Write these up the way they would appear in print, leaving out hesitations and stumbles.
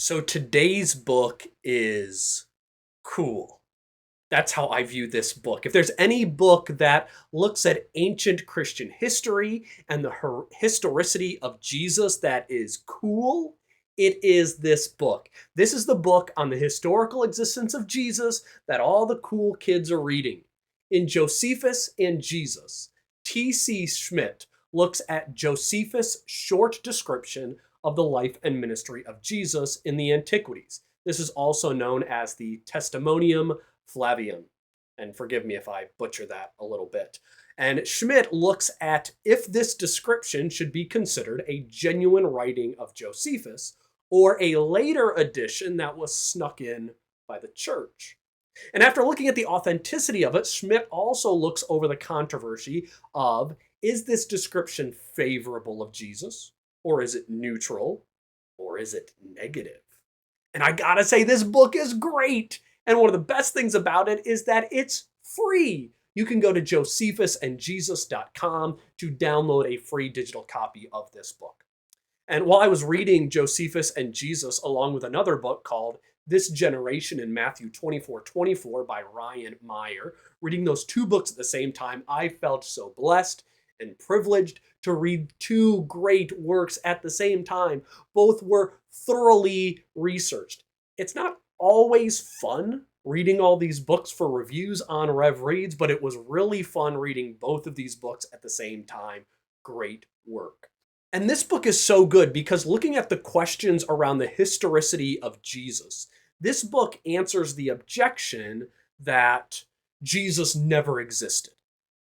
So today's book is cool. That's how I view this book. If there's any book that looks at ancient Christian history and the historicity of Jesus that is cool, it is this book. This is the book on the historical existence of Jesus that all the cool kids are reading. In Josephus and Jesus, T.C. Schmidt looks at Josephus' short description of the life and ministry of Jesus in the Antiquities. This is also known as the Testimonium Flavianum. And forgive me if I butcher that a little bit. And Schmidt looks at if this description should be considered a genuine writing of Josephus or a later addition that was snuck in by the church. And after looking at the authenticity of it, Schmidt also looks over the controversy of, is this description favorable of Jesus? Or is it neutral? Or is it negative? And I gotta say, this book is great. And one of the best things about it is that it's free. You can go to josephusandjesus.com to download a free digital copy of this book. And while I was reading Josephus and Jesus along with another book called This Generation in Matthew 24:24 by Ryan Meyer, reading those two books at the same time, I felt so blessed and privileged to read two great works at the same time. Both were thoroughly researched. It's not always fun reading all these books for reviews on Rev Reads, but it was really fun reading both of these books at the same time. Great work. And this book is so good because looking at the questions around the historicity of Jesus, this book answers the objection that Jesus never existed.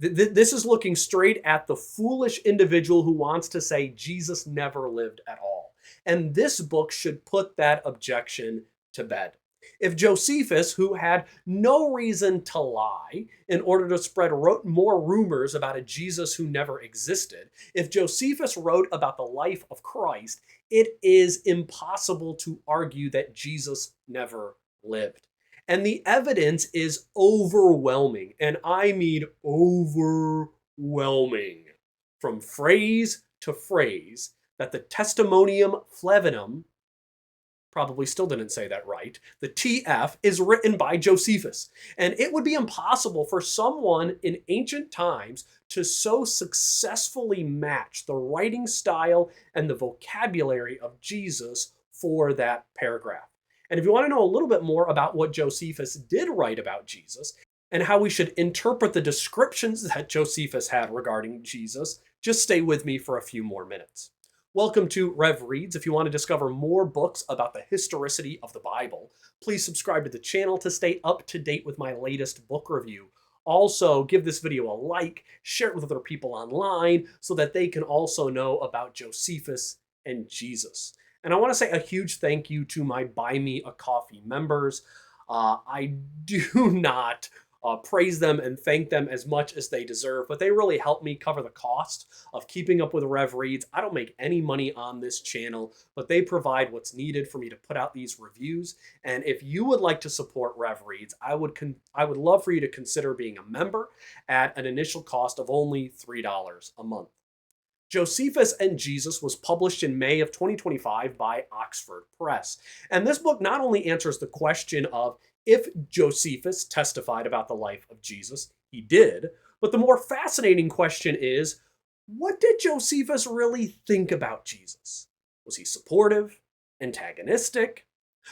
This is looking straight at the foolish individual who wants to say Jesus never lived at all. And this book should put that objection to bed. If Josephus, who had no reason to lie in order to spread more rumors about a Jesus who never existed, if Josephus wrote about the life of Christ, it is impossible to argue that Jesus never lived. And the evidence is overwhelming, and I mean overwhelming, from phrase to phrase, that the Testimonium Flavianum, probably still didn't say that right, the TF is written by Josephus. And it would be impossible for someone in ancient times to so successfully match the writing style and the vocabulary of Jesus for that paragraph. And if you want to know a little bit more about what Josephus did write about Jesus and how we should interpret the descriptions that Josephus had regarding Jesus, just stay with me for a few more minutes. Welcome to Rev Reads. If you want to discover more books about the historicity of the Bible, please subscribe to the channel to stay up to date with my latest book review. Also, give this video a like, share it with other people online so that they can also know about Josephus and Jesus. And I want to say a huge thank you to my Buy Me a Coffee members. I do not praise them and thank them as much as they deserve, but they really help me cover the cost of keeping up with Rev Reads. I don't make any money on this channel, but they provide what's needed for me to put out these reviews. And if you would like to support Rev Reads, I would love for you to consider being a member at an initial cost of only $3 a month. Josephus and Jesus was published in May of 2025 by Oxford Press. And this book not only answers the question of if Josephus testified about the life of Jesus, he did, but the more fascinating question is, what did Josephus really think about Jesus? Was he supportive? Antagonistic?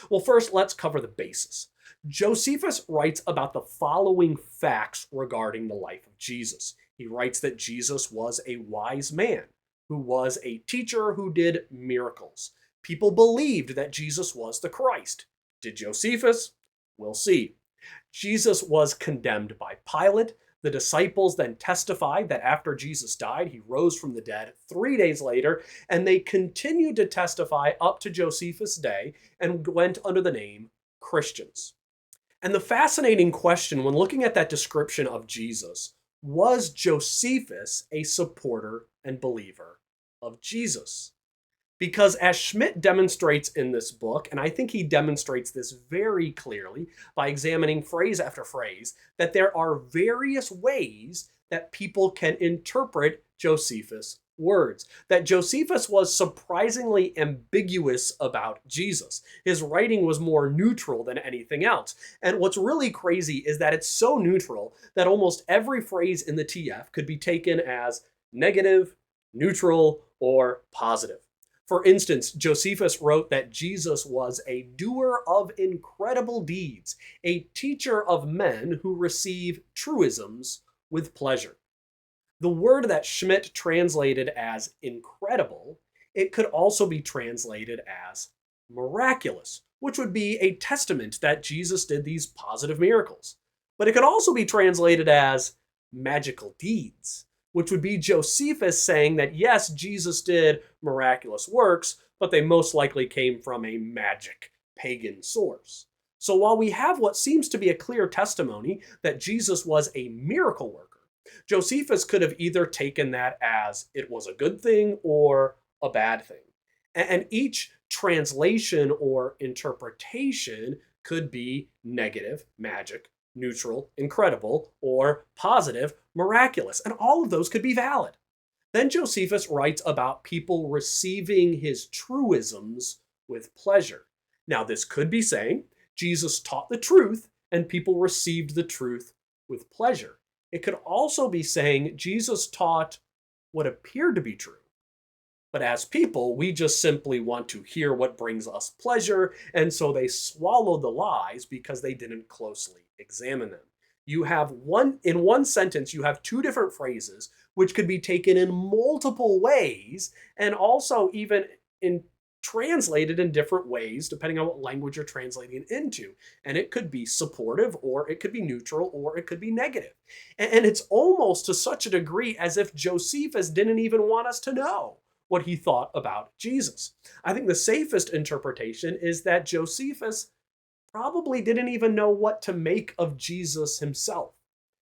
Well, first, let's cover the basis. Josephus writes about the following facts regarding the life of Jesus. He writes that Jesus was a wise man who was a teacher who did miracles. People believed that Jesus was the Christ. Did Josephus? We'll see. Jesus was condemned by Pilate. The disciples then testified that after Jesus died, he rose from the dead 3 days later, and they continued to testify up to Josephus' day and went under the name Christians. And the fascinating question when looking at that description of Jesus, was Josephus a supporter and believer of Jesus? Because as Schmidt demonstrates in this book, and I think he demonstrates this very clearly by examining phrase after phrase, that there are various ways that people can interpret Josephus' words, that Josephus was surprisingly ambiguous about Jesus. His writing was more neutral than anything else. And what's really crazy is that it's so neutral that almost every phrase in the TF could be taken as negative, neutral, or positive. For instance, Josephus wrote that Jesus was a doer of incredible deeds, a teacher of men who receive truisms with pleasure. The word that Schmidt translated as incredible, it could also be translated as miraculous, which would be a testament that Jesus did these positive miracles. But it could also be translated as magical deeds, which would be Josephus saying that yes, Jesus did miraculous works, but they most likely came from a magic pagan source. So while we have what seems to be a clear testimony that Jesus was a miracle worker, Josephus could have either taken that as it was a good thing or a bad thing. And each translation or interpretation could be negative, magic, neutral, incredible, or positive, miraculous. And all of those could be valid. Then Josephus writes about people receiving his truisms with pleasure. Now, this could be saying Jesus taught the truth and people received the truth with pleasure. It could also be saying Jesus taught what appeared to be true. But as people, we just simply want to hear what brings us pleasure, and so they swallow the lies because they didn't closely examine them. In one sentence, you have two different phrases which could be taken in multiple ways and also even translated in different ways depending on what language you're translating into. And it could be supportive, or it could be neutral, or it could be negative. And it's almost to such a degree as if Josephus didn't even want us to know what he thought about Jesus. I think the safest interpretation is that Josephus probably didn't even know what to make of Jesus himself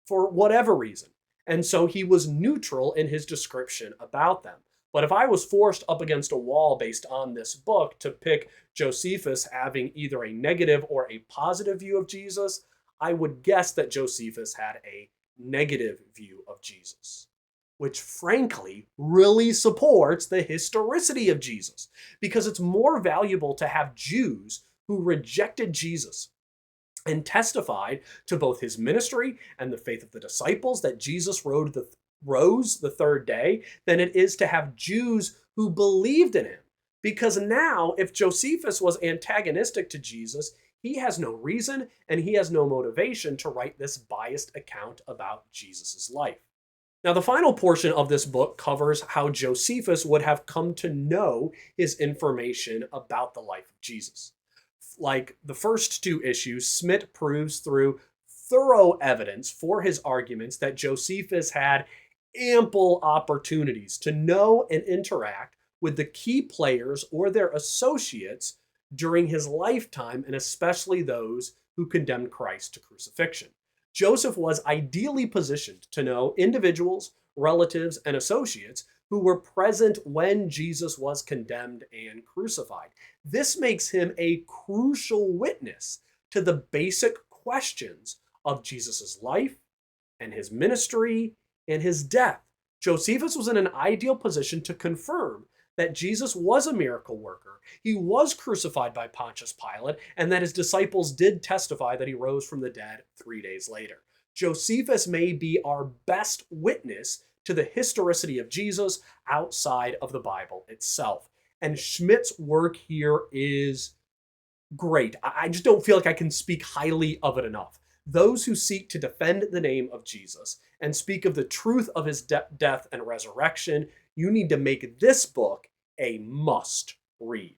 for whatever reason. And so he was neutral in his description about them. But if I was forced up against a wall based on this book to pick Josephus having either a negative or a positive view of Jesus, I would guess that Josephus had a negative view of Jesus, which frankly really supports the historicity of Jesus, because it's more valuable to have Jews who rejected Jesus and testified to both his ministry and the faith of the disciples that Jesus rose the third day than it is to have Jews who believed in him. Because now, if Josephus was antagonistic to Jesus, he has no reason and he has no motivation to write this biased account about Jesus' life. Now, the final portion of this book covers how Josephus would have come to know his information about the life of Jesus. Like the first two issues, Schmidt proves through thorough evidence for his arguments that Josephus had ample opportunities to know and interact with the key players or their associates during his lifetime, and especially those who condemned Christ to crucifixion. Joseph was ideally positioned to know individuals, relatives, and associates who were present when Jesus was condemned and crucified. This makes him a crucial witness to the basic questions of Jesus' life and his ministry and his death. Josephus was in an ideal position to confirm that Jesus was a miracle worker, he was crucified by Pontius Pilate, and that his disciples did testify that he rose from the dead 3 days later. Josephus may be our best witness to the historicity of Jesus outside of the Bible itself. And Schmidt's work here is great. I just don't feel like I can speak highly of it enough. Those who seek to defend the name of Jesus and speak of the truth of his death and resurrection, you need to make this book a must read.